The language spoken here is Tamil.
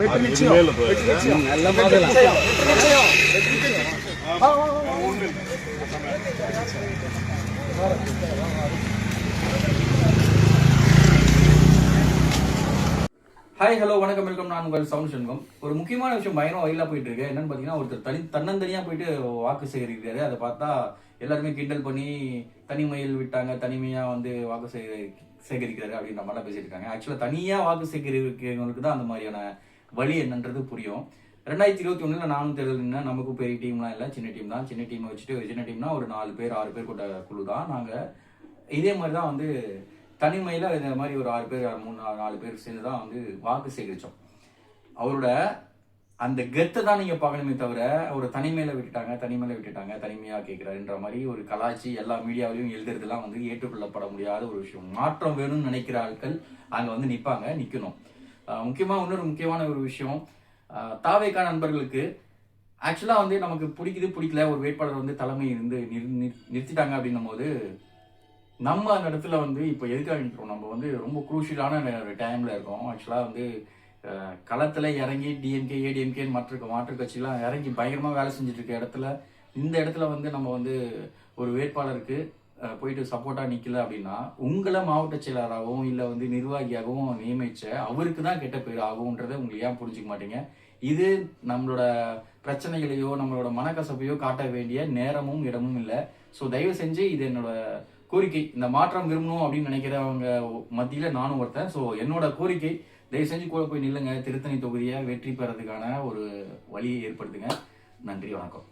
ஹாய் ஹலோ வணக்கம் வெல்கம். நான் உங்கள் சவுண்ட் சண்முகம். ஒரு முக்கியமான விஷயம் பயங்கரம் வயலாக போயிட்டு இருக்கு. என்னன்னு பார்த்தீங்கன்னா, ஒருத்தர் தன்னந்தனியாக போயிட்டு வாக்கு சேகரிக்கிறாரு. அதை பார்த்தா எல்லாருமே கிண்டல் பண்ணி தனிமையில் விட்டாங்க, தனிமையாக வந்து வாக்கு சேகரிக்கிறாரு அப்படின்ற மாதிரிலாம் பேசிட்டு இருக்காங்க. ஆக்சுவலாக தனியாக வாக்கு சேகரிக்கிறவங்களுக்கு தான் அந்த மாதிரியான வழி என்னன்றது புரியும். 2021 நானும் தேர்தல் நமக்கு பெரிய டீம்லாம் இல்லை, சின்ன டீம் தான். சின்ன டீமை வச்சுட்டு சின்ன டீம்னா ஒரு 4 பேர் 6 பேர் கொண்ட குழு தான். நாங்கள் இதே மாதிரி தான் வந்து தனிமையில் இந்த மாதிரி ஒரு 6 பேர் 4 பேர் சேர்ந்து தான் வந்து வாக்கு சேகரித்தோம். அவரோட அந்த கெத்தை தான் நீங்கள் பார்க்கணுமே தவிர ஒரு தனிமையில் விட்டுட்டாங்க, தனிமையாக கேட்குறாருன்ற மாதிரி ஒரு கலாச்சி எல்லா மீடியாவிலையும் எழுதுறதுலாம் வந்து ஏற்றுக்கொள்ளப்பட முடியாத ஒரு விஷயம். மாற்றம் வேணும்னு நினைக்கிற ஆட்கள் அங்கே வந்து நிற்கணும். முக்கியமாக இன்னொரு முக்கியமான ஒரு விஷயம், தாவேக்கா நண்பர்களுக்கு ஆக்சுவலாக வந்து நமக்கு பிடிக்கல ஒரு வேட்பாளர் வந்து தலைமை இருந்து நிறுத்திட்டாங்க அப்படின்னும் போது நம்ம அந்த இடத்துல வந்து இப்போ எதுக்காக நிற்கிறோம்? நம்ம வந்து ரொம்ப குரூஷியலான ஒரு டைமில் இருக்கோம். ஆக்சுவலாக வந்து களத்தில் இறங்கி டிஎம்கே ஏடிஎம்கேன்னு மாற்று கட்சியெலாம் இறங்கி பயங்கரமாக வேலை செஞ்சுட்டு இருக்க இடத்துல இந்த இடத்துல வந்து நம்ம வந்து ஒரு வேட்பாளருக்கு போயிட்டு சப்போர்ட்டாக நிற்கல அப்படின்னா உங்களை மாவட்ட செயலராகவும் இல்லை வந்து நிர்வாகியாகவும் நியமிச்ச அவருக்கு தான் கெட்ட பேர் ஆகும்ன்றதை உங்களுக்கு ஏன் புரிஞ்சிக்க மாட்டீங்க? இது நம்மளோட பிரச்சனைகளையோ நம்மளோட மனக்கசப்பையோ காட்ட வேண்டிய நேரமும் இடமும் இல்லை. ஸோ தயவு செஞ்சு இது என்னோட கோரிக்கை. இந்த மாற்றம் விரும்பணும் அப்படின்னு நினைக்கிறவங்க மத்தியில் நானும் ஒருத்தன். ஸோ என்னோட கோரிக்கை, தயவு செஞ்சு கூட போய் நில்லுங்க. திருத்தணி தொகுதியை வெற்றி பெறதுக்கான ஒரு வழியை ஏற்படுத்துங்க. நன்றி, வணக்கம்.